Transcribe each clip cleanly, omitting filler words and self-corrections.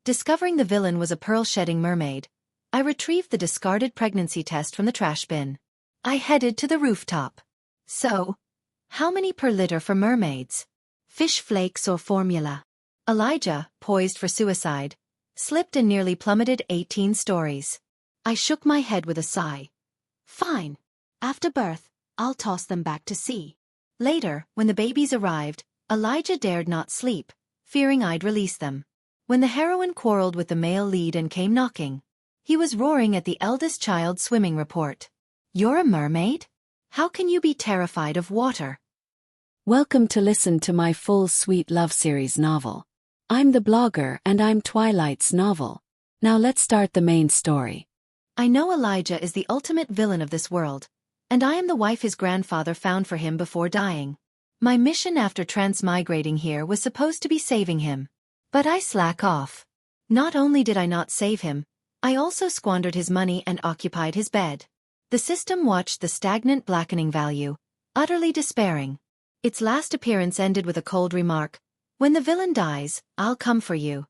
Discovering the villain was a pearl-shedding mermaid, I retrieved the discarded pregnancy test from the trash bin. I headed to the rooftop. So, how many per liter for mermaids? Fish flakes or formula? Elijah, poised for suicide, slipped and nearly plummeted 18 stories. I shook my head with a sigh. Fine. After birth, I'll toss them back to sea. Later, when the babies arrived, Elijah dared not sleep, fearing I'd release them. When the heroine quarreled with the male lead and came knocking, he was roaring at the eldest child's swimming report. You're a mermaid? How can you be terrified of water? Welcome to listen to my full sweet love series novel. I'm the blogger and I'm Twilight's novel. Now let's start the main story. I know Elijah is the ultimate villain of this world, and I am the wife his grandfather found for him before dying. My mission after transmigrating here was supposed to be saving him. But I slack off. Not only did I not save him, I also squandered his money and occupied his bed. The system watched the stagnant blackening value, utterly despairing. Its last appearance ended with a cold remark, "When the villain dies, I'll come for you."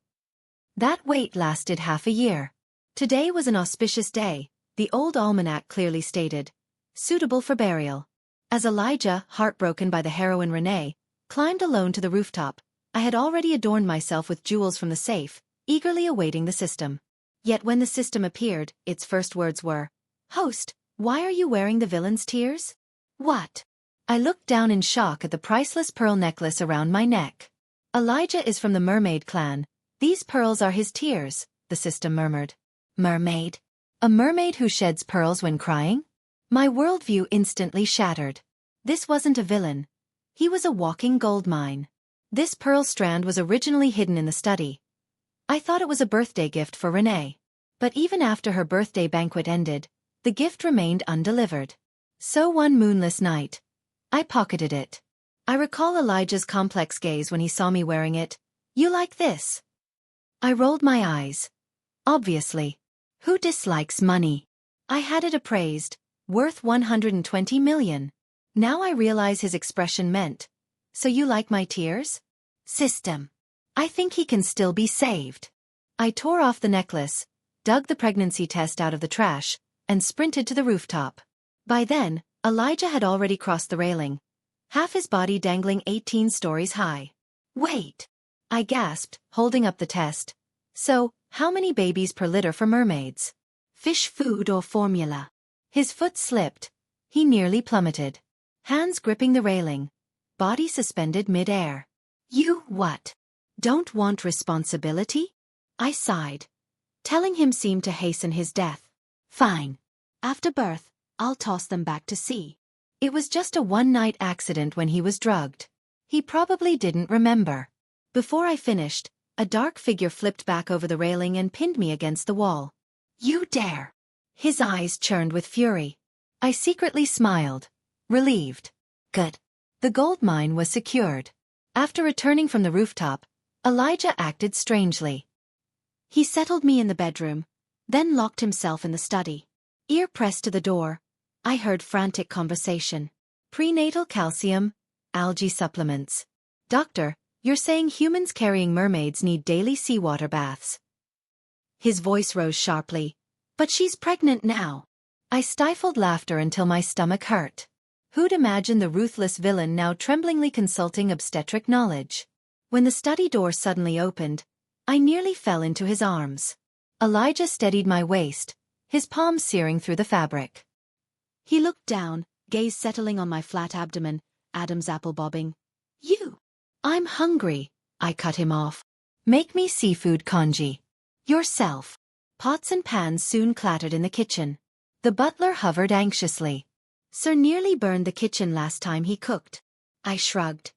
That wait lasted half a year. Today was an auspicious day, the old almanac clearly stated, suitable for burial. As Elijah, heartbroken by the heroine Renee, climbed alone to the rooftop, I had already adorned myself with jewels from the safe, eagerly awaiting the system. Yet when the system appeared, its first words were, "Host, why are you wearing the villain's tears?" What? I looked down in shock at the priceless pearl necklace around my neck. Elijah is from the Mermaid clan. These pearls are his tears, the system murmured. Mermaid? A mermaid who sheds pearls when crying? My worldview instantly shattered. This wasn't a villain. He was a walking goldmine. This pearl strand was originally hidden in the study. I thought it was a birthday gift for Renee. But even after her birthday banquet ended, the gift remained undelivered. So one moonless night, I pocketed it. I recall Elijah's complex gaze when he saw me wearing it. "You like this?" I rolled my eyes. Obviously. Who dislikes money? I had it appraised, worth 120 million. Now I realize his expression meant, "So you like my tears?" System. I think he can still be saved. I tore off the necklace, dug the pregnancy test out of the trash, and sprinted to the rooftop. By then, Elijah had already crossed the railing, half his body dangling 18 stories high. Wait! I gasped, holding up the test. So, how many babies per liter for mermaids? Fish food or formula? His foot slipped. He nearly plummeted. Hands gripping the railing. Body suspended mid-air. You what? Don't want responsibility? I sighed. Telling him seemed to hasten his death. Fine. After birth, I'll toss them back to sea. It was just a one-night accident when he was drugged. He probably didn't remember. Before I finished, a dark figure flipped back over the railing and pinned me against the wall. You dare! His eyes churned with fury. I secretly smiled. Relieved. Good. The gold mine was secured. After returning from the rooftop, Elijah acted strangely. He settled me in the bedroom, then locked himself in the study. Ear pressed to the door, I heard frantic conversation. Prenatal calcium, algae supplements. Doctor, you're saying humans carrying mermaids need daily seawater baths. His voice rose sharply. But she's pregnant now. I stifled laughter until my stomach hurt. Who'd imagine the ruthless villain now tremblingly consulting obstetric knowledge? When the study door suddenly opened, I nearly fell into his arms. Elijah steadied my waist, his palms searing through the fabric. He looked down, gaze settling on my flat abdomen, Adam's apple bobbing. You! I'm hungry, I cut him off. Make me seafood congee. Yourself. Pots and pans soon clattered in the kitchen. The butler hovered anxiously. Sir nearly burned the kitchen last time he cooked. I shrugged.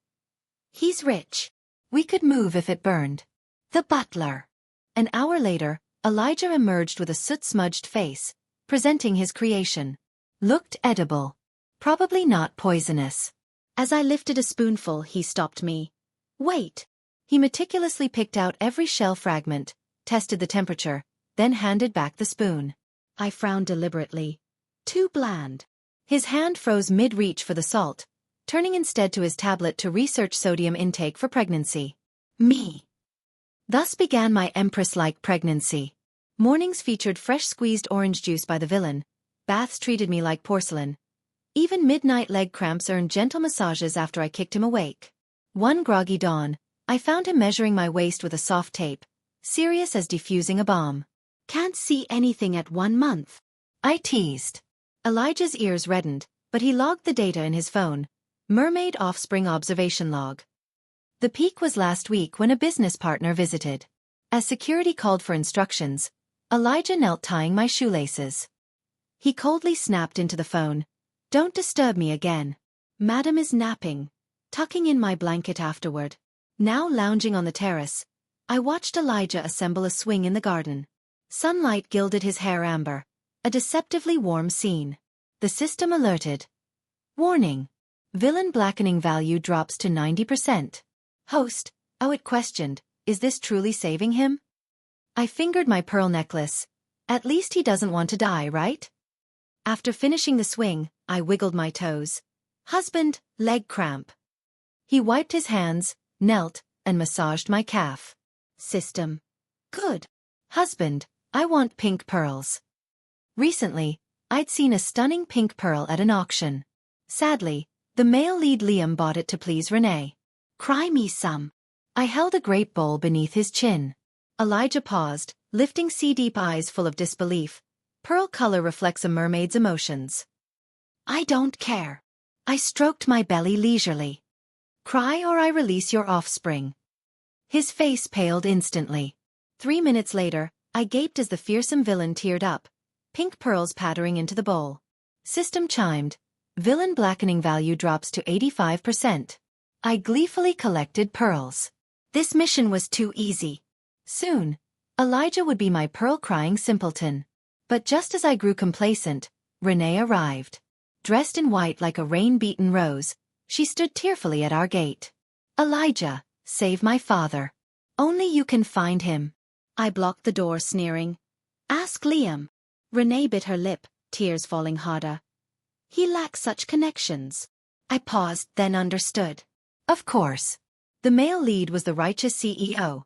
He's rich. We could move if it burned. The butler. An hour later, Elijah emerged with a soot-smudged face, presenting his creation. Looked edible. Probably not poisonous. As I lifted a spoonful, he stopped me. Wait. He meticulously picked out every shell fragment, tested the temperature, then handed back the spoon. I frowned deliberately. Too bland. His hand froze mid-reach for the salt, turning instead to his tablet to research sodium intake for pregnancy. Me. Thus began my Empress-like pregnancy. Mornings featured fresh squeezed orange juice by the villain, baths treated me like porcelain. Even midnight leg cramps earned gentle massages after I kicked him awake. One groggy dawn, I found him measuring my waist with a soft tape, serious as defusing a bomb. Can't see anything at 1 month. I teased. Elijah's ears reddened, but he logged the data in his phone. Mermaid offspring observation log. The peak was last week when a business partner visited. As security called for instructions, Elijah knelt tying my shoelaces. He coldly snapped into the phone. "Don't disturb me again. Madam is napping." Tucking in my blanket afterward. Now lounging on the terrace, I watched Elijah assemble a swing in the garden. Sunlight gilded his hair amber. A deceptively warm scene. The system alerted. Warning. Villain blackening value drops to 90%. Host, oh, it questioned, is this truly saving him? I fingered my pearl necklace. At least he doesn't want to die, right? After finishing the swing, I wiggled my toes. Husband, leg cramp. He wiped his hands, knelt, and massaged my calf. System. Good. Husband, I want pink pearls. Recently, I'd seen a stunning pink pearl at an auction. Sadly, the male lead Liam bought it to please Renee. Cry me some. I held a grape bowl beneath his chin. Elijah paused, lifting sea-deep eyes full of disbelief. Pearl color reflects a mermaid's emotions. I don't care. I stroked my belly leisurely. Cry or I release your offspring. His face paled instantly. 3 minutes later, I gaped as the fearsome villain teared up, pink pearls pattering into the bowl. System chimed. Villain blackening value drops to 85%. I gleefully collected pearls. This mission was too easy. Soon, Elijah would be my pearl-crying simpleton. But just as I grew complacent, Renee arrived. Dressed in white like a rain-beaten rose, she stood tearfully at our gate. Elijah, save my father. Only you can find him. I blocked the door, sneering. Ask Liam. Renee bit her lip, tears falling harder. He lacks such connections. I paused, then understood. Of course. The male lead was the righteous CEO.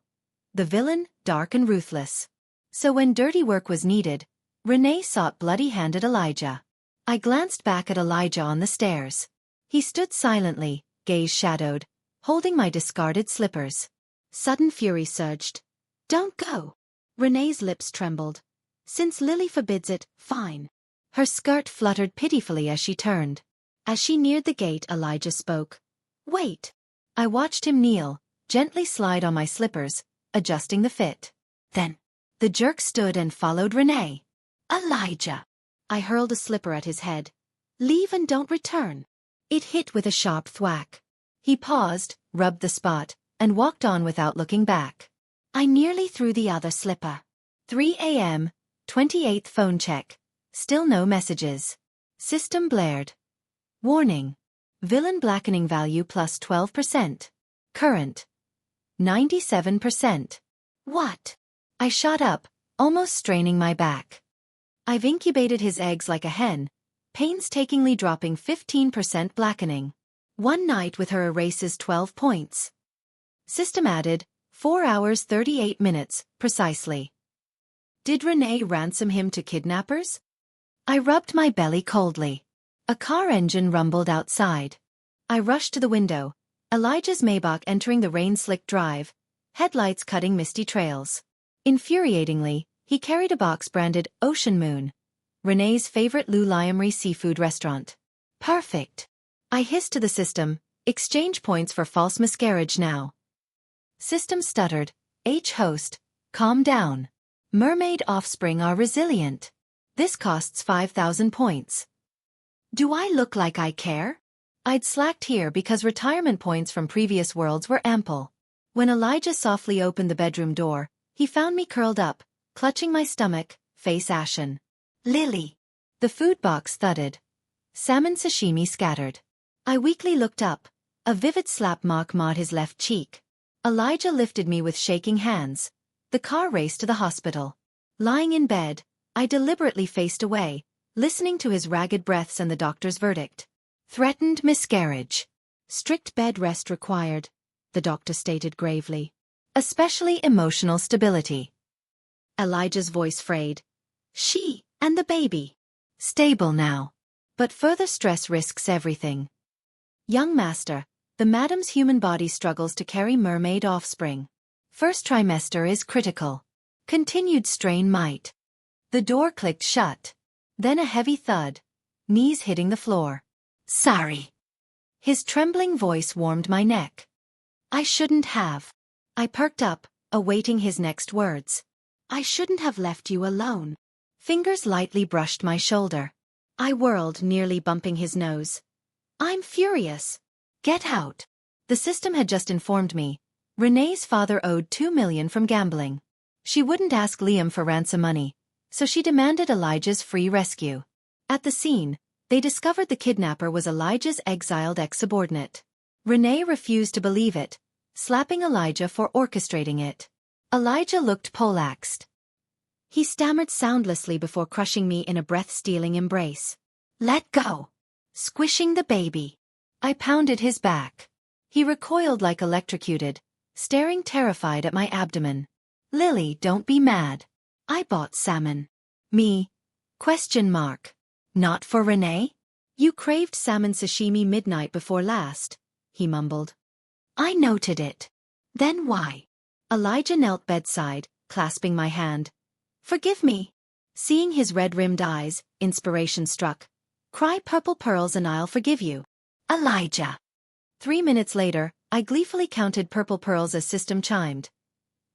The villain, dark and ruthless. So when dirty work was needed, Renee sought bloody-handed Elijah. I glanced back at Elijah on the stairs. He stood silently, gaze shadowed, holding my discarded slippers. Sudden fury surged. Don't go. Renee's lips trembled. Since Lily forbids it, fine. Her skirt fluttered pitifully as she turned. As she neared the gate, Elijah spoke. Wait. I watched him kneel, gently slide on my slippers, adjusting the fit. Then, the jerk stood and followed Renee. Elijah. I hurled a slipper at his head. Leave and don't return. It hit with a sharp thwack. He paused, rubbed the spot, and walked on without looking back. I nearly threw the other slipper. 3 a.m., 28th phone check. Still no messages. System blared. Warning. Villain blackening value plus 12%. Current. 97%. What? I shot up, almost straining my back. I've incubated his eggs like a hen, painstakingly dropping 15% blackening. One night with her erases 12 points. System added, 4 hours 38 minutes, precisely. Did Renee ransom him to kidnappers? I rubbed my belly coldly. A car engine rumbled outside. I rushed to the window, Elijah's Maybach entering the rain-slicked drive, headlights cutting misty trails. Infuriatingly, he carried a box branded Ocean Moon, Renee's favorite Lou Liamry seafood restaurant. Perfect. I hissed to the system, exchange points for false miscarriage now. System stuttered, host, calm down. Mermaid offspring are resilient. This costs 5,000 points. Do I look like I care? I'd slacked here because retirement points from previous worlds were ample. When Elijah softly opened the bedroom door, he found me curled up, clutching my stomach, face ashen. Lily. The food box thudded. Salmon sashimi scattered. I weakly looked up. A vivid slap mark marred his left cheek. Elijah lifted me with shaking hands. The car raced to the hospital. Lying in bed, I deliberately faced away, listening to his ragged breaths and the doctor's verdict. Threatened miscarriage. Strict bed rest required, the doctor stated gravely. especially emotional stability. Elijah's voice frayed. She and the baby. Stable now. But further stress risks everything. Young master, the madam's human body struggles to carry mermaid offspring. First trimester is critical. Continued strain might. The door clicked shut. Then a heavy thud. Knees hitting the floor. Sorry. His trembling voice warmed my neck. I shouldn't have. I perked up, awaiting his next words. I shouldn't have left you alone. Fingers lightly brushed my shoulder. I whirled, nearly bumping his nose. I'm furious. Get out. The system had just informed me. Renee's father owed $2 million from gambling. She wouldn't ask Liam for ransom money, so she demanded Elijah's free rescue. At the scene, they discovered the kidnapper was Elijah's exiled ex-subordinate. Renee refused to believe it, slapping Elijah for orchestrating it. Elijah looked poleaxed. He stammered soundlessly before crushing me in a breath-stealing embrace. Let go. Squishing the baby. I pounded his back. He recoiled like electrocuted, staring terrified at my abdomen. Lily, don't be mad. I bought salmon. Me? Question mark. Not for Renee? You craved salmon sashimi midnight before last, he mumbled. I noted it. Then why? Elijah knelt bedside, clasping my hand. Forgive me. Seeing his red-rimmed eyes, inspiration struck. Cry purple pearls and I'll forgive you. Elijah. 3 minutes later, I gleefully counted purple pearls as system chimed.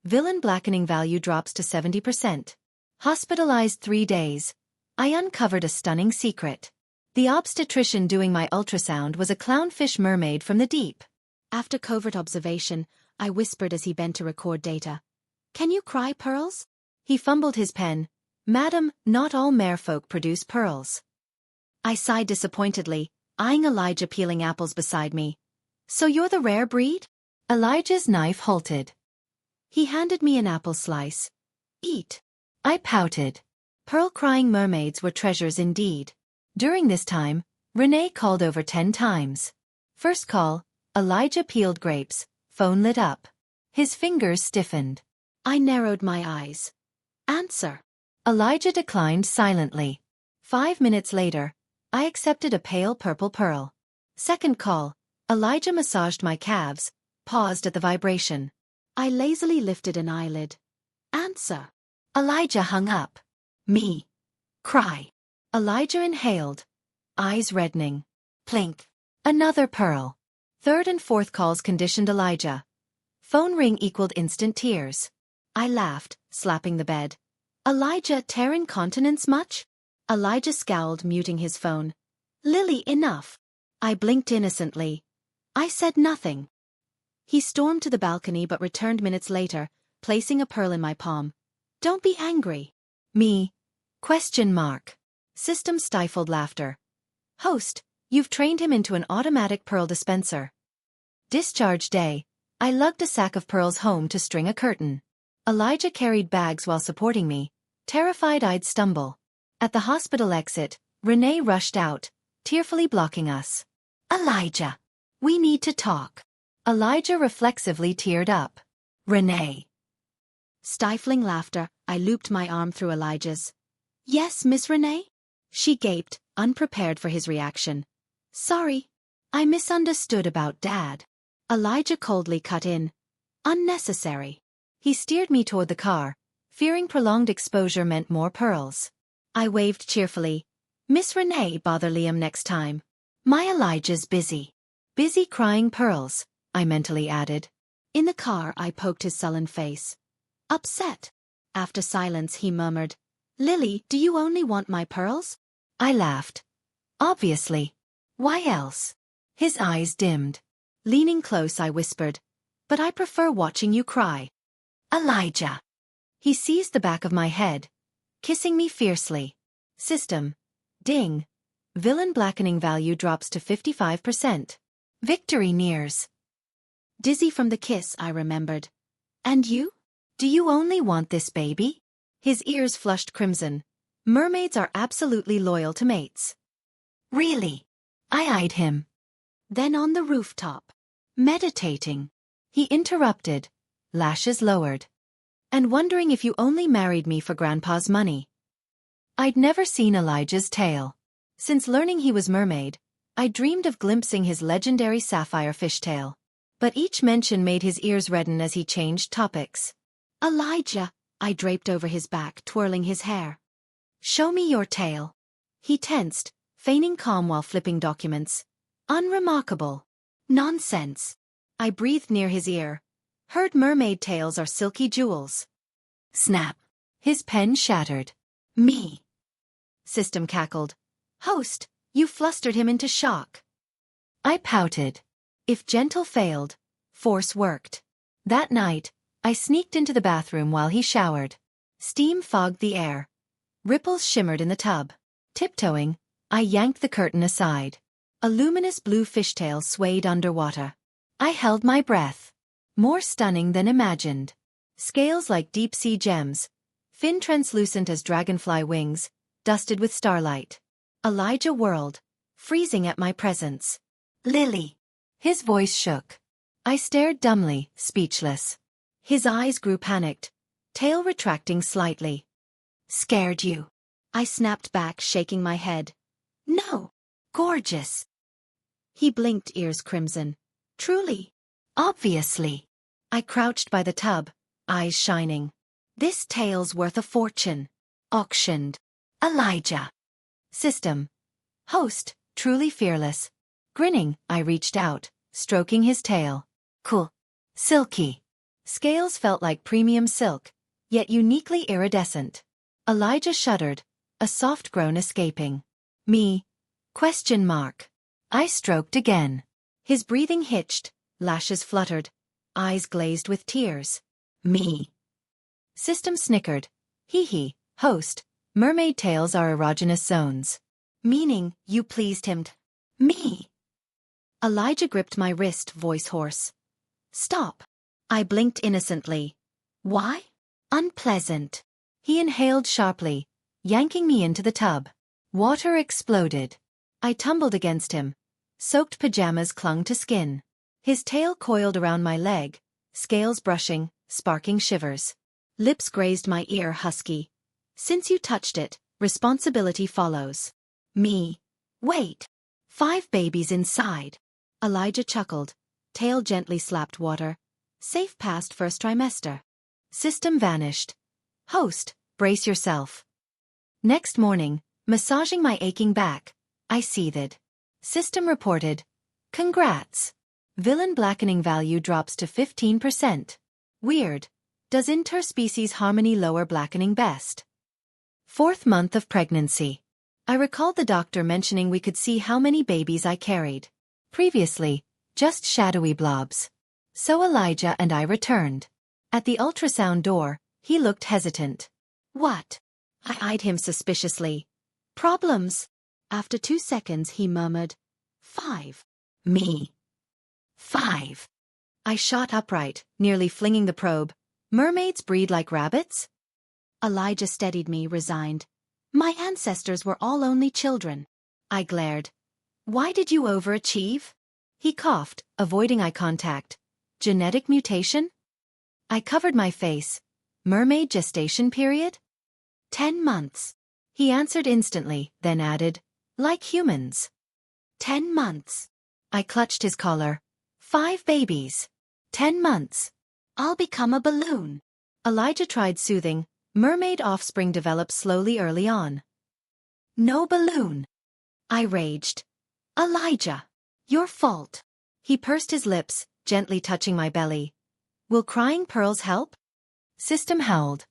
Villain blackening value drops to 70%. Hospitalized 3 days. I uncovered a stunning secret. The obstetrician doing my ultrasound was a clownfish mermaid from the deep. After covert observation, I whispered as he bent to record data. Can you cry pearls? He fumbled his pen. Madam, not all merfolk produce pearls. I sighed disappointedly, eyeing Elijah peeling apples beside me. So you're the rare breed? Elijah's knife halted. He handed me an apple slice. Eat. I pouted. Pearl-crying mermaids were treasures indeed. During this time, Renee called over 10 times. First call, Elijah peeled grapes, phone lit up. His fingers stiffened. I narrowed my eyes. Answer. Elijah declined silently. 5 minutes later, I accepted a pale purple pearl. Second call, Elijah massaged my calves, paused at the vibration. I lazily lifted an eyelid. Answer. Elijah hung up. Me. Cry. Elijah inhaled. Eyes reddening. Plink. Another pearl. Third and fourth calls conditioned Elijah. Phone ring equaled instant tears. I laughed, slapping the bed. Elijah tearing continents much? Elijah scowled, muting his phone. Lily, enough. I blinked innocently. I said nothing. He stormed to the balcony but returned minutes later, placing a pearl in my palm. Don't be angry. Me? Question mark. System stifled laughter. Host, you've trained him into an automatic pearl dispenser. Discharge day. I lugged a sack of pearls home to string a curtain. Elijah carried bags while supporting me, terrified I'd stumble. At the hospital exit, Renee rushed out, tearfully blocking us. Elijah. We need to talk. Elijah reflexively teared up. Renee. Stifling laughter, I looped my arm through Elijah's. Yes, Miss Renee? She gaped, unprepared for his reaction. Sorry. I misunderstood about Dad. Elijah coldly cut in. Unnecessary. He steered me toward the car, fearing prolonged exposure meant more pearls. I waved cheerfully. Miss Renee, bother Liam next time. My Elijah's busy. Busy crying pearls, I mentally added. In the car, I poked his sullen face. Upset. After silence, he murmured, Lily, do you only want my pearls? I laughed. Obviously. Why else? His eyes dimmed. Leaning close, I whispered, but I prefer watching you cry. Elijah. He seized the back of my head, kissing me fiercely. System. Ding. Villain blackening value drops to 55%. Victory nears. Dizzy from the kiss, I remembered. And you? Do you only want this baby? His ears flushed crimson. Mermaids are absolutely loyal to mates. Really? I eyed him. Then on the rooftop. Meditating. He interrupted. lashes lowered. And wondering if you only married me for Grandpa's money. I'd never seen Elijah's tail. Since learning he was mermaid, I dreamed of glimpsing his legendary sapphire fishtail. But each mention made his ears redden as he changed topics. Elijah, I draped over his back, twirling his hair. Show me your tail. He tensed, feigning calm while flipping documents. Unremarkable. Nonsense. I breathed near his ear. Heard mermaid tails are silky jewels. Snap. His pen shattered. Me. System cackled. Host, you flustered him into shock. I pouted. If gentle failed, force worked. That night, I sneaked into the bathroom while he showered. Steam fogged the air. Ripples shimmered in the tub. Tiptoeing, I yanked the curtain aside. A luminous blue fishtail swayed underwater. I held my breath. More stunning than imagined. Scales like deep-sea gems. Fin translucent as dragonfly wings, dusted with starlight. Elijah whirled, freezing at my presence. Lily. His voice shook. I stared dumbly, speechless. His eyes grew panicked, tail retracting slightly. Scared you? I snapped back, shaking my head. No. Gorgeous. He blinked, ears crimson. Truly. Obviously. I crouched by the tub, eyes shining. This tail's worth a fortune. Auctioned. Elijah. System. Host, truly fearless. Grinning, I reached out, stroking his tail. Cool. Silky. Scales felt like premium silk, yet uniquely iridescent. Elijah shuddered, a soft groan escaping. Me? Question mark. I stroked again. His breathing hitched, lashes fluttered, eyes glazed with tears. Me. System snickered. Hee. Host, mermaid tails are erogenous zones. Meaning, you pleased him. Me. Elijah gripped my wrist, voice hoarse. Stop. I blinked innocently. Why? Unpleasant. He inhaled sharply, yanking me into the tub. Water exploded. I tumbled against him. Soaked pajamas clung to skin. His tail coiled around my leg, scales brushing, sparking shivers. Lips grazed my ear, husky. Since you touched it, responsibility follows. Me. Wait. 5 babies inside. Elijah chuckled. Tail gently slapped water. Safe past first trimester. System vanished. Host, brace yourself. Next morning, massaging my aching back, I seethed. System reported. Congrats. Villain blackening value drops to 15%. Weird. Does interspecies harmony lower blackening best? 4th month of pregnancy. I recalled the doctor mentioning we could see how many babies I carried. Previously, just shadowy blobs. So Elijah and I returned. At the ultrasound door, he looked hesitant. What? I eyed him suspiciously. Problems. After 2 seconds, he murmured. 5. Me. 5. I shot upright, nearly flinging the probe. Mermaids breed like rabbits? Elijah steadied me, resigned. My ancestors were all only children. I glared. Why did you overachieve? He coughed, avoiding eye contact. Genetic mutation? I covered my face. Mermaid gestation period? 10 months. He answered instantly, then added, like humans. 10 months. I clutched his collar. 5 babies. 10 months. I'll become a balloon. Elijah tried soothing. Mermaid offspring develop slowly early on. No balloon. I raged. Elijah. Your fault. He pursed his lips, gently touching my belly. Will crying pearls help? System howled.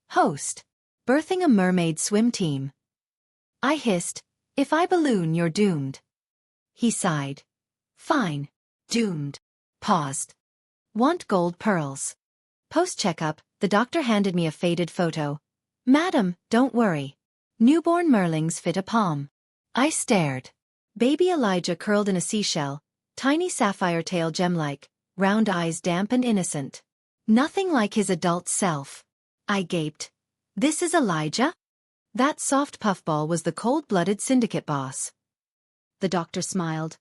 Host. Birthing a mermaid swim team. I hissed. If I balloon, you're doomed. He sighed. Fine. Doomed. Paused. Want gold pearls. Post-checkup, the doctor handed me a faded photo. Madam, don't worry. Newborn merlings fit a palm. I stared. Baby Elijah curled in a seashell, tiny sapphire tail gem-like, round eyes damp and innocent. Nothing like his adult self. I gaped. This is Elijah? That soft puffball was the cold-blooded syndicate boss. The doctor smiled.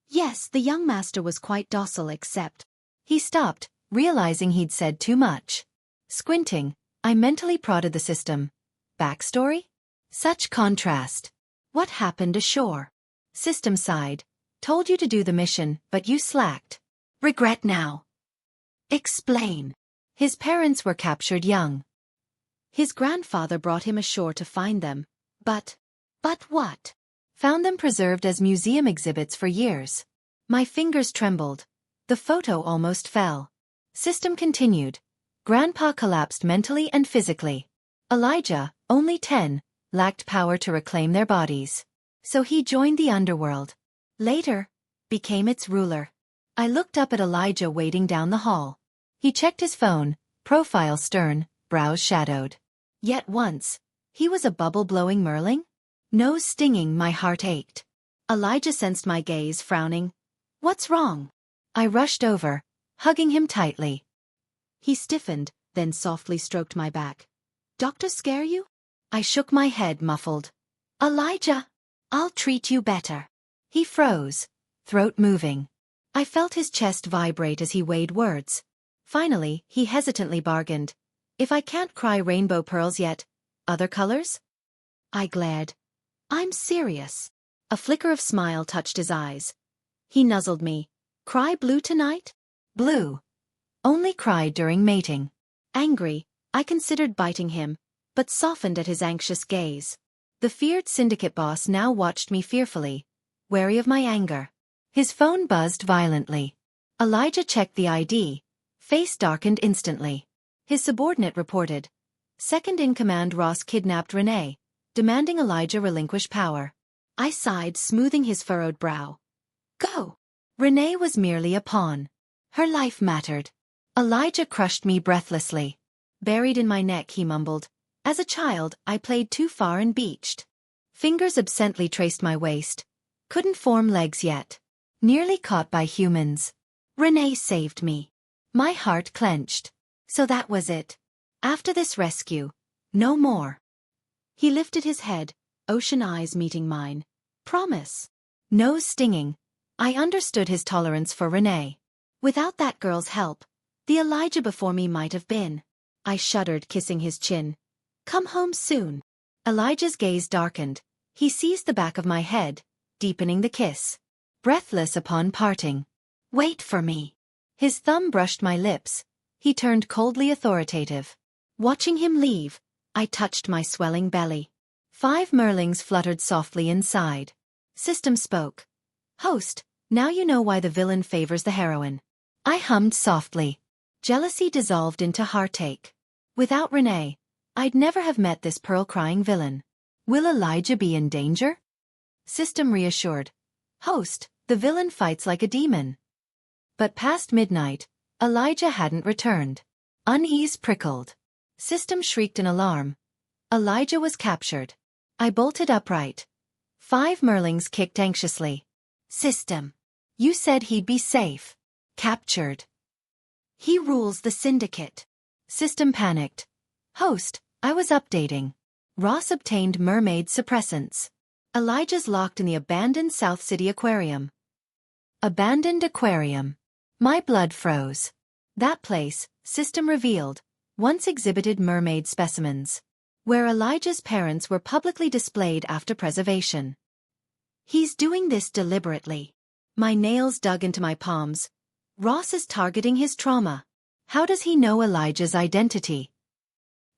Yes, the young master was quite docile except. He stopped, realizing he'd said too much. Squinting, I mentally prodded the system. Backstory? Such contrast. What happened ashore? System sighed. Told you to do the mission, but you slacked. Regret now. Explain. His parents were captured young. His grandfather brought him ashore to find them. But what? Found them preserved as museum exhibits for years. My fingers trembled. The photo almost fell. System continued. Grandpa collapsed mentally and physically. Elijah, only 10, lacked power to reclaim their bodies. So he joined the underworld. Later, became its ruler. I looked up at Elijah waiting down the hall. He checked his phone, profile stern, brows shadowed. Yet once, he was a bubble-blowing merling? Nose stinging, my heart ached. Elijah sensed my gaze, frowning. What's wrong? I rushed over, hugging him tightly. He stiffened, then softly stroked my back. Doctor scare you? I shook my head, muffled. Elijah, I'll treat you better. He froze, throat moving. I felt his chest vibrate as he weighed words. Finally, he hesitantly bargained. If I can't cry rainbow pearls yet, other colors? I glared. I'm serious. A flicker of smile touched his eyes. He nuzzled me. Cry blue tonight? Blue. Only cried during mating. Angry, I considered biting him, but softened at his anxious gaze. The feared syndicate boss now watched me fearfully, wary of my anger. His phone buzzed violently. Elijah checked the ID. Face darkened instantly. His subordinate reported. Second-in-command Ross kidnapped Renee, demanding Elijah relinquish power. I sighed, smoothing his furrowed brow. Go. Renee was merely a pawn. Her life mattered. Elijah crushed me breathlessly. Buried in my neck, he mumbled. As a child, I played too far and beached. Fingers absently traced my waist. Couldn't form legs yet. Nearly caught by humans. Renee saved me. My heart clenched. So that was it. After this rescue, no more. He lifted his head, ocean eyes meeting mine. Promise. Nose stinging. I understood his tolerance for Renee. Without that girl's help, the Elijah before me might have been. I shuddered, kissing his chin. Come home soon. Elijah's gaze darkened. He seized the back of my head, deepening the kiss. Breathless upon parting. Wait for me. His thumb brushed my lips. He turned coldly authoritative. Watching him leave, I touched my swelling belly. 5 merlings fluttered softly inside. System spoke. Host, now you know why the villain favors the heroine. I hummed softly. Jealousy dissolved into heartache. Without Renee, I'd never have met this pearl-crying villain. Will Elijah be in danger? System reassured. Host, the villain fights like a demon. But past midnight, Elijah hadn't returned. Unease prickled. System shrieked in alarm. Elijah was captured. I bolted upright. 5 merlings kicked anxiously. System. You said he'd be safe. Captured. He rules the syndicate. System panicked. Host, I was updating. Ross obtained mermaid suppressants. Elijah's locked in the abandoned South City aquarium. Abandoned aquarium. My blood froze. That place, System revealed, once exhibited mermaid specimens, where Elijah's parents were publicly displayed after preservation. He's doing this deliberately. My nails dug into my palms. Ross is targeting his trauma. How does he know Elijah's identity?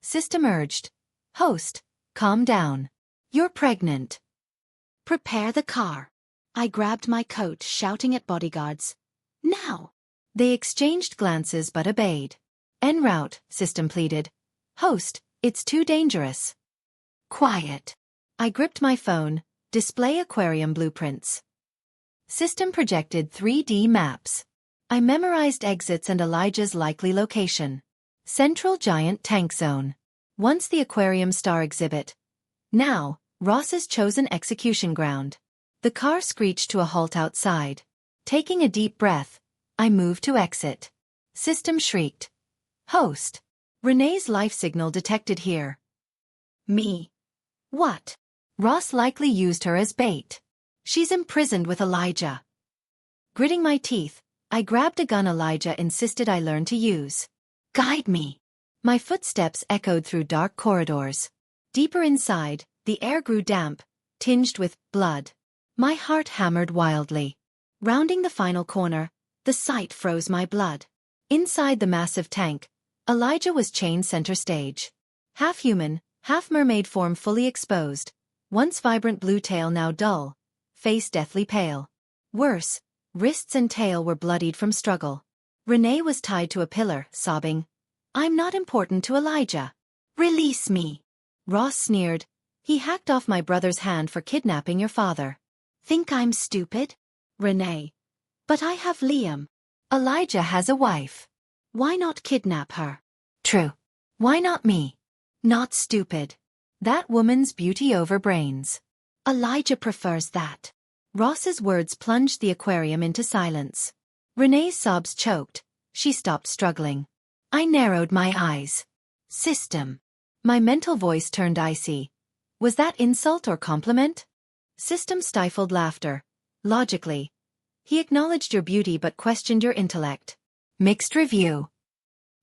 System urged. Host, calm down. You're pregnant. Prepare the car. I grabbed my coat, shouting at bodyguards. Now! They exchanged glances but obeyed. En route, System pleaded. Host, it's too dangerous. Quiet. I gripped my phone. Display aquarium blueprints. System projected 3D maps. I memorized exits and Elijah's likely location. Central giant tank zone. Once the aquarium star exhibit. Now, Ross's chosen execution ground. The car screeched to a halt outside. Taking a deep breath, I moved to exit. System shrieked. Host. Renee's life signal detected here. Me. What? Ross likely used her as bait. She's imprisoned with Elijah. Gritting my teeth, I grabbed a gun Elijah insisted I learn to use. Guide me. My footsteps echoed through dark corridors. Deeper inside, the air grew damp, tinged with blood. My heart hammered wildly. Rounding the final corner, the sight froze my blood. Inside the massive tank, Elijah was chained center stage. Half human, half mermaid form fully exposed, once vibrant blue tail now dull, face deathly pale. Worse, wrists and tail were bloodied from struggle. Renee was tied to a pillar, sobbing, "I'm not important to Elijah. Release me." Ross sneered, "He hacked off my brother's hand for kidnapping your father." "Think I'm stupid?" Renee. "But I have Liam. Elijah has a wife. Why not kidnap her?" "True. Why not me?" "Not stupid. That woman's beauty over brains. Elijah prefers that." Ross's words plunged the aquarium into silence. Renee's sobs choked. She stopped struggling. I narrowed my eyes. System. My mental voice turned icy. Was that insult or compliment? System stifled laughter. Logically. He acknowledged your beauty but questioned your intellect. Mixed review.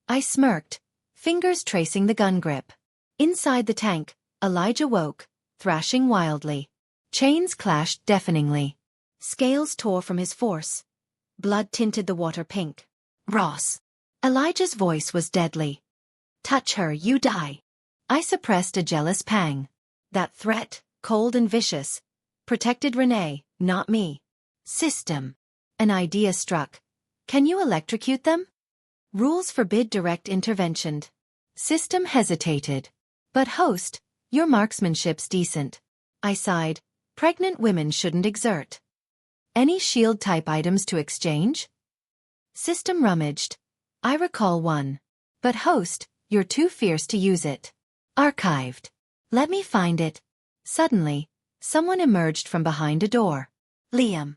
I smirked, fingers tracing the gun grip. Inside the tank, Elijah woke, thrashing wildly. Chains clashed deafeningly. Scales tore from his force. Blood tinted the water pink. Ross. Elijah's voice was deadly. Touch her, you die. I suppressed a jealous pang. That threat, cold and vicious, protected Renee, not me. System. An idea struck. Can you electrocute them? Rules forbid direct intervention. System hesitated. But host, your marksmanship's decent. I sighed. Pregnant women shouldn't exert. Any shield-type items to exchange? System rummaged. I recall one. But host, you're too fierce to use it. Archived. Let me find it. Suddenly, someone emerged from behind a door. Liam.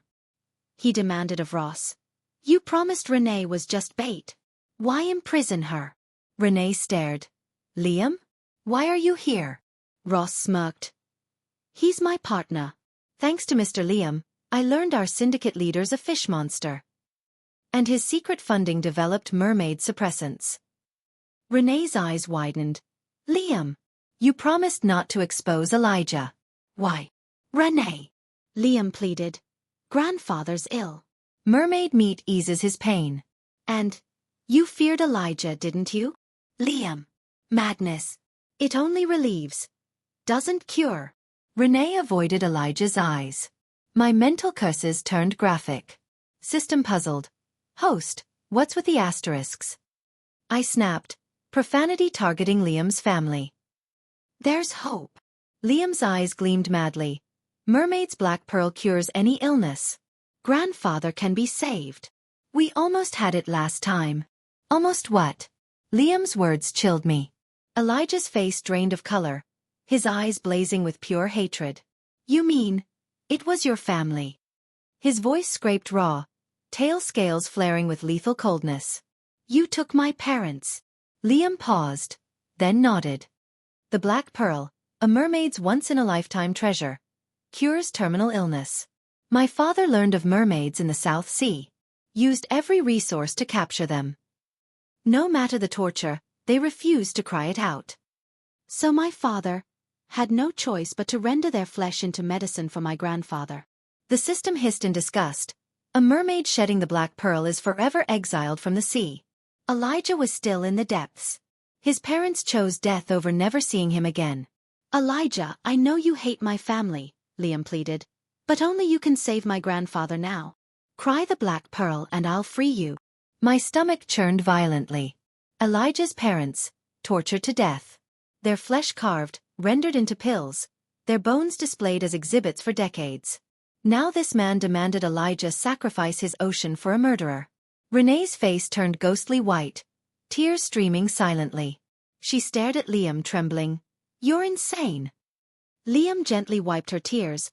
He demanded of Ross. You promised Renee was just bait. Why imprison her? Renee stared. Liam? Why are you here? Ross smirked. He's my partner. Thanks to Mr. Liam, I learned our syndicate leader's a fish monster. And his secret funding developed mermaid suppressants. Renee's eyes widened. Liam, you promised not to expose Elijah. Why? Renee. Liam pleaded. Grandfather's ill. Mermaid meat eases his pain. And you feared Elijah, didn't you? Liam. Madness. It only relieves. Doesn't cure. Renee avoided Elijah's eyes. My mental curses turned graphic. System puzzled. Host, what's with the asterisks? I snapped. Profanity targeting Liam's family. There's hope. Liam's eyes gleamed madly. Mermaid's black pearl cures any illness. Grandfather can be saved. We almost had it last time. Almost what? Liam's words chilled me. Elijah's face drained of color, his eyes blazing with pure hatred. You mean, it was your family? His voice scraped raw, tail scales flaring with lethal coldness. You took my parents. Liam paused, then nodded. The black pearl, a mermaid's once-in-a-lifetime treasure, cures terminal illness. My father learned of mermaids in the South Sea. Used every resource to capture them. No matter the torture, they refused to cry it out. So my father had no choice but to render their flesh into medicine for my grandfather. The system hissed in disgust. A mermaid shedding the black pearl is forever exiled from the sea. Elijah was still in the depths. His parents chose death over never seeing him again. Elijah, I know you hate my family, Liam pleaded. But only you can save my grandfather now. Cry the black pearl and I'll free you. My stomach churned violently. Elijah's parents, tortured to death. Their flesh carved, rendered into pills, their bones displayed as exhibits for decades. Now this man demanded Elijah sacrifice his ocean for a murderer. Renee's face turned ghostly white, tears streaming silently. She stared at Liam, trembling. You're insane. Liam gently wiped her tears,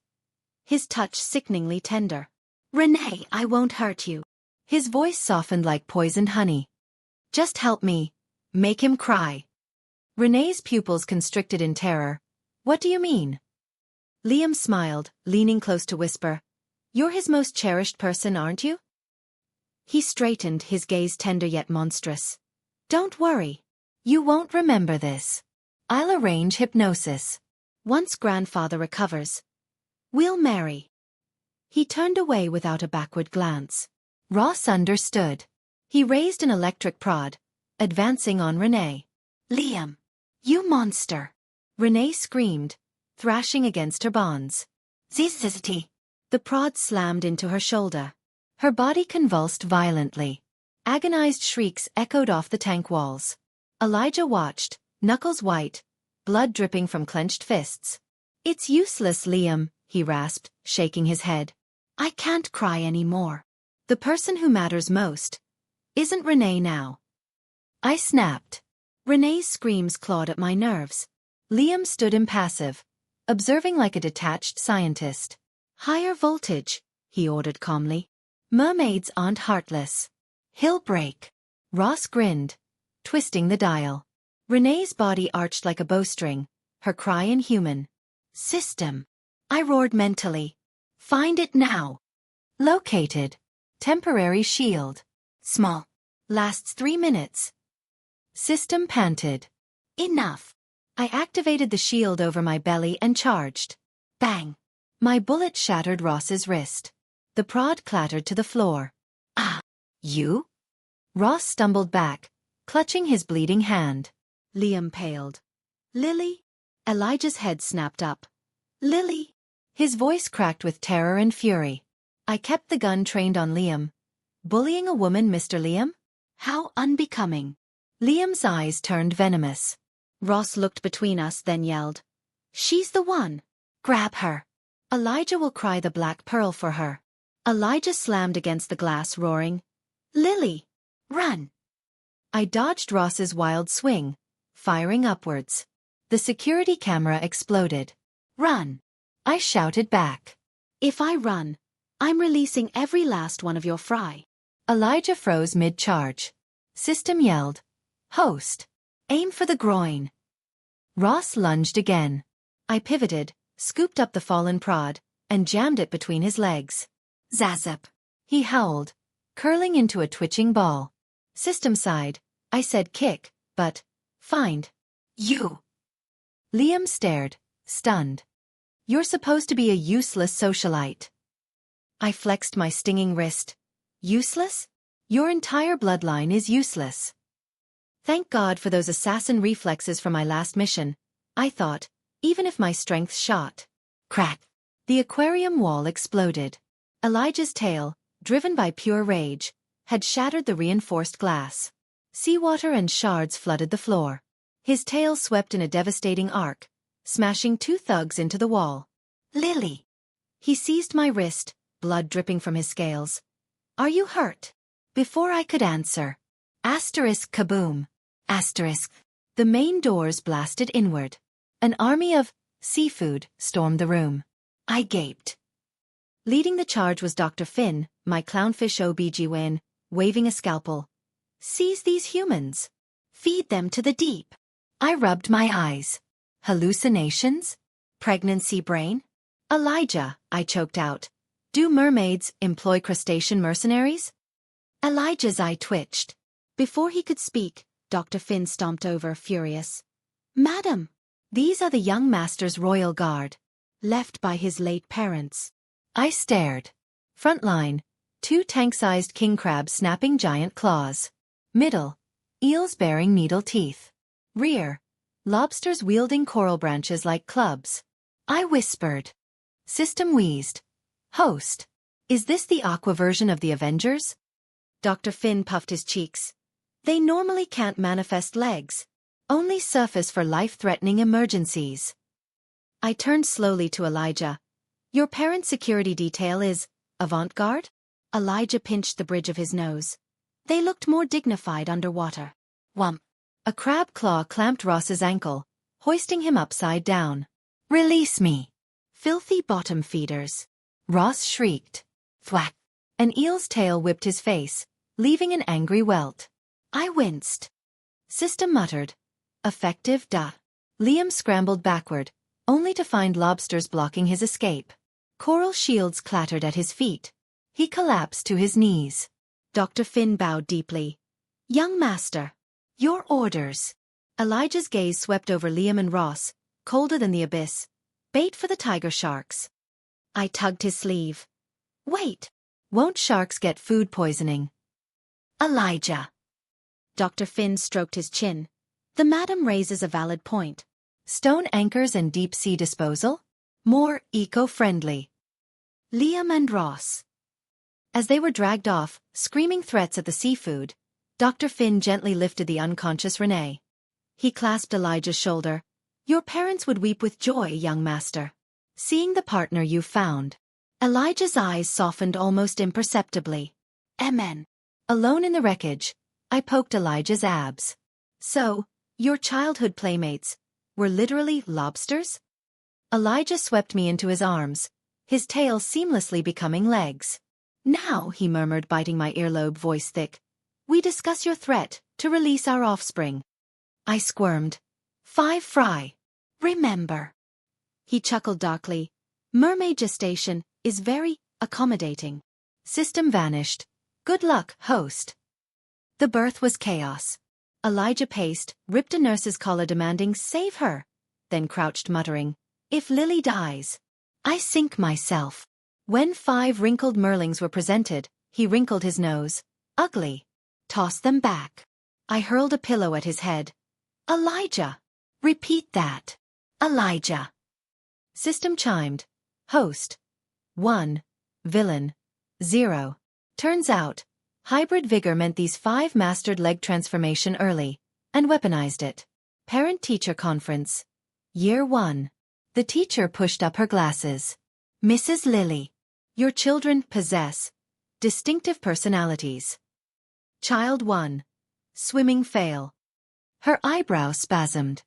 his touch sickeningly tender. Renee, I won't hurt you. His voice softened like poisoned honey. Just help me. Make him cry. Renee's pupils constricted in terror. What do you mean? Liam smiled, leaning close to whisper. You're his most cherished person, aren't you? He straightened, his gaze tender yet monstrous. Don't worry. You won't remember this. I'll arrange hypnosis. Once grandfather recovers, we'll marry. He turned away without a backward glance. Ross understood. He raised an electric prod, advancing on Renee. Liam! You monster! Renee screamed, thrashing against her bonds. Zzzzt. The prod slammed into her shoulder. Her body convulsed violently. Agonized shrieks echoed off the tank walls. Elijah watched, knuckles white, blood dripping from clenched fists. It's useless, Liam, he rasped, shaking his head. I can't cry anymore. The person who matters most isn't Renee now. I snapped. Renee's screams clawed at my nerves. Liam stood impassive, observing like a detached scientist. Higher voltage, he ordered calmly. Mermaids aren't heartless. He'll break. Ross grinned, twisting the dial. Renee's body arched like a bowstring, her cry inhuman. System. I roared mentally. Find it now. Located. Temporary shield. Small. Lasts 3 minutes. System panted. Enough. I activated the shield over my belly and charged. Bang. My bullet shattered Ross's wrist. The prod clattered to the floor. Ah. You? Ross stumbled back, clutching his bleeding hand. Liam paled. Lily? Elijah's head snapped up. Lily? His voice cracked with terror and fury. I kept the gun trained on Liam. Bullying a woman, Mr. Liam? How unbecoming. Liam's eyes turned venomous. Ross looked between us, then yelled. She's the one. Grab her. Elijah will cry the black pearl for her. Elijah slammed against the glass, roaring. Lily! Run! I dodged Ross's wild swing, firing upwards. The security camera exploded. Run! I shouted back. If I run, I'm releasing every last one of your fry. Elijah froze mid-charge. System yelled. Host! Aim for the groin. Ross lunged again. I pivoted, scooped up the fallen prod, and jammed it between his legs. Zazzap! He howled, curling into a twitching ball. System sighed. I said kick, but find. You! Liam stared, stunned. You're supposed to be a useless socialite. I flexed my stinging wrist. Useless? Your entire bloodline is useless. Thank God for those assassin reflexes from my last mission, I thought, even if my strength shot. Crack! The aquarium wall exploded. Elijah's tail, driven by pure rage, had shattered the reinforced glass. Seawater and shards flooded the floor. His tail swept in a devastating arc, smashing 2 thugs into the wall. Lily! He seized my wrist, blood dripping from his scales. Are you hurt? Before I could answer. Asterisk kaboom. Asterisk. The main doors blasted inward. An army of seafood stormed the room. I gaped. Leading the charge was Dr. Finn, my clownfish OBGYN, waving a scalpel. Seize these humans. Feed them to the deep. I rubbed my eyes. Hallucinations? Pregnancy brain? Elijah, I choked out. Do mermaids employ crustacean mercenaries? Elijah's eye twitched. Before he could speak, Dr. Finn stomped over, furious. Madam, these are the young master's royal guard, left by his late parents. I stared. Front line, 2 tank-sized king crabs snapping giant claws. Middle, eels bearing needle teeth. Rear, lobsters wielding coral branches like clubs. I whispered. System wheezed. Host, is this the aqua version of the Avengers? Dr. Finn puffed his cheeks. They normally can't manifest legs. Only surface for life-threatening emergencies. I turned slowly to Elijah. Your parents' security detail is avant-garde? Elijah pinched the bridge of his nose. They looked more dignified underwater. Whump. A crab claw clamped Ross's ankle, hoisting him upside down. Release me. Filthy bottom feeders. Ross shrieked. Thwack. An eel's tail whipped his face, leaving an angry welt. I winced. System muttered. Effective, duh. Liam scrambled backward, only to find lobsters blocking his escape. Coral shields clattered at his feet. He collapsed to his knees. Dr. Finn bowed deeply. Young master. Your orders. Elijah's gaze swept over Liam and Ross, colder than the abyss. Bait for the tiger sharks. I tugged his sleeve. Wait. Won't sharks get food poisoning? Elijah. Dr. Finn stroked his chin. The madam raises a valid point. Stone anchors and deep-sea disposal? More eco-friendly. Liam and Ross. As they were dragged off, screaming threats at the seafood, Dr. Finn gently lifted the unconscious Renee. He clasped Elijah's shoulder. Your parents would weep with joy, young master. Seeing the partner you found. Elijah's eyes softened almost imperceptibly. Amen. Alone in the wreckage, I poked Elijah's abs. So, your childhood playmates were literally lobsters? Elijah swept me into his arms, his tail seamlessly becoming legs. Now, he murmured, biting my earlobe, voice thick, we discuss your threat to release our offspring. I squirmed. 5 fry. Remember. He chuckled darkly. Mermaid gestation is very accommodating. System vanished. Good luck, host. The birth was chaos. Elijah paced, ripped a nurse's collar demanding, save her, then crouched muttering, if Lily dies, I sink myself. When 5 wrinkled merlings were presented, he wrinkled his nose. Ugly. Toss them back. I hurled a pillow at his head. Elijah. Repeat that. Elijah. System chimed. Host. 1. Villain. 0. Turns out, hybrid vigor meant these 5 mastered leg transformation early, and weaponized it. Parent-teacher conference. Year 1. The teacher pushed up her glasses. Mrs. Lily. Your children possess distinctive personalities. Child 1. Swimming fail. Her eyebrow spasmed.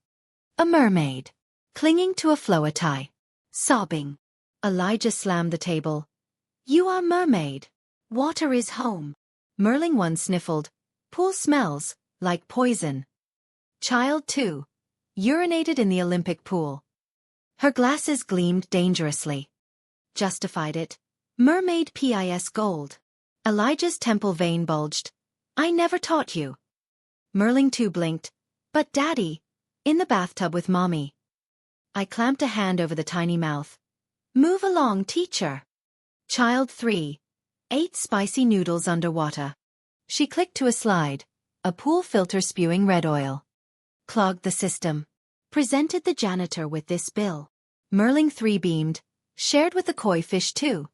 A mermaid. Clinging to a floa tie. Sobbing. Elijah slammed the table. You are mermaid. Water is home. Merling 1 sniffled. Pool smells like poison. Child 2. Urinated in the Olympic pool. Her glasses gleamed dangerously. Justified it. Mermaid PIS gold. Elijah's temple vein bulged. I never taught you. Merling 2 blinked. But daddy. In the bathtub with mommy. I clamped a hand over the tiny mouth. Move along, teacher. Child 3. Ate spicy noodles underwater. She clicked to a slide. A pool filter spewing red oil. Clogged the system. Presented the janitor with this bill. Merling 3 beamed. Shared with the koi fish too.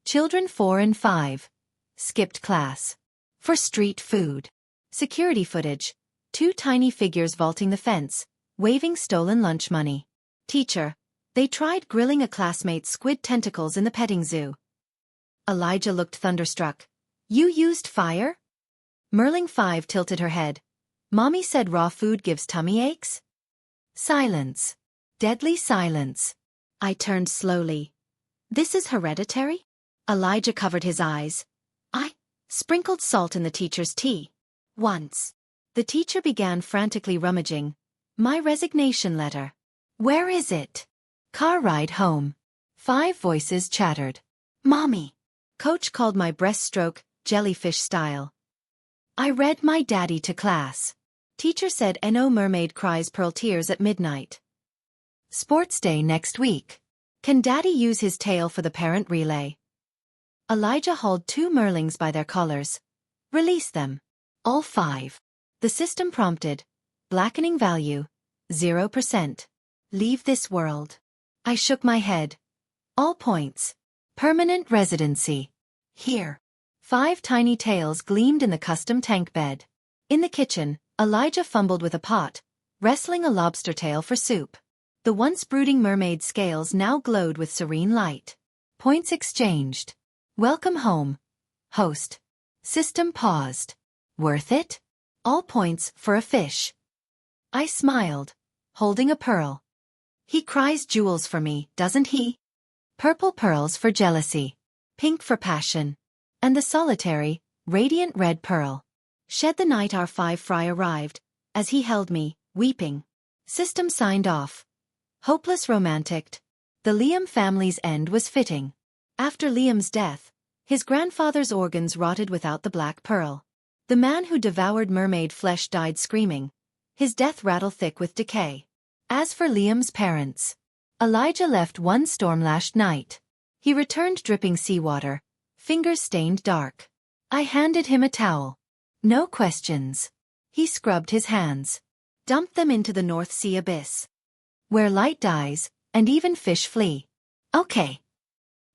Children 4 and 5. Skipped class. For street food. Security footage. 2 tiny figures vaulting the fence, waving stolen lunch money. Teacher. They tried grilling a classmate's squid tentacles in the petting zoo. Elijah looked thunderstruck. You used fire? Merling 5 tilted her head. Mommy said raw food gives tummy aches? Silence. Deadly silence. I turned slowly. This is hereditary? Elijah covered his eyes. I sprinkled salt in the teacher's tea. Once. The teacher began frantically rummaging. My resignation letter. Where is it? Car ride home. 5 voices chattered. Mommy. Coach called my breaststroke, jellyfish style. I read my daddy to class. Teacher said no mermaid cries pearl tears at midnight. Sports day next week. Can daddy use his tail for the parent relay? Elijah hauled 2 merlings by their collars. Release them. All 5. The system prompted. Blackening value. 0%. Leave this world. I shook my head. All points. Permanent residency. Here. 5 tiny tails gleamed in the custom tank bed. In the kitchen, Elijah fumbled with a pot, wrestling a lobster tail for soup. The once brooding mermaid scales now glowed with serene light. Points exchanged. Welcome home. Host. System paused. Worth it? All points for a fish. I smiled, holding a pearl. He cries jewels for me, doesn't he? Purple pearls for jealousy. Pink for passion. And the solitary, radiant red pearl. Shed the night our 5 fry arrived, as he held me, weeping. System signed off. Hopeless romantic. The Liam family's end was fitting. After Liam's death, His grandfather's organs rotted without the black pearl. The man who devoured mermaid flesh died screaming, his death rattle thick with decay. As for Liam's parents, Elijah left one storm-lashed night. He returned dripping seawater, fingers stained dark. I handed him a towel. No questions. He scrubbed his hands, dumped them into the North Sea abyss, where light dies, and even fish flee. Okay.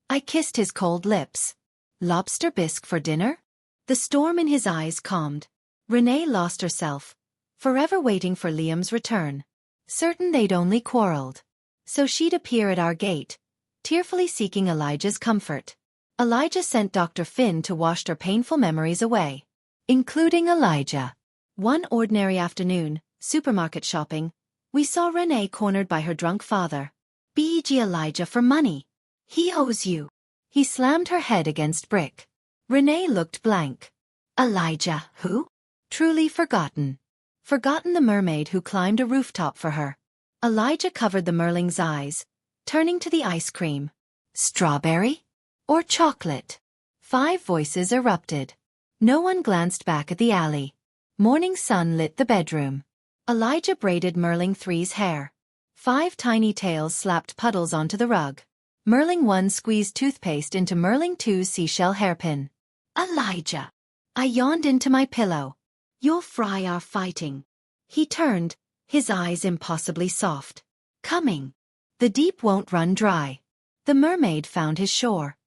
I kissed his cold lips. Lobster bisque for dinner? The storm in his eyes calmed. Renee lost herself, forever waiting for Liam's return. Certain they'd only quarreled. So she'd appear at our gate, tearfully seeking Elijah's comfort. Elijah sent Dr. Finn to wash their painful memories away, including Elijah. One ordinary afternoon, supermarket shopping, we saw Renee cornered by her drunk father. Beg Elijah for money. He owes you. He slammed her head against brick. Renee looked blank. Elijah, who? Truly forgotten. Forgotten the mermaid who climbed a rooftop for her. Elijah covered the merling's eyes, turning to the ice cream. Strawberry? Or chocolate? 5 voices erupted. No one glanced back at the alley. Morning sun lit the bedroom. Elijah braided Merling 3's hair. 5 tiny tails slapped puddles onto the rug. Merling 1 squeezed toothpaste into Merling 2's seashell hairpin. Elijah! I yawned into my pillow. You'll fry our fighting. He turned, his eyes impossibly soft. Coming. The deep won't run dry. The mermaid found his shore.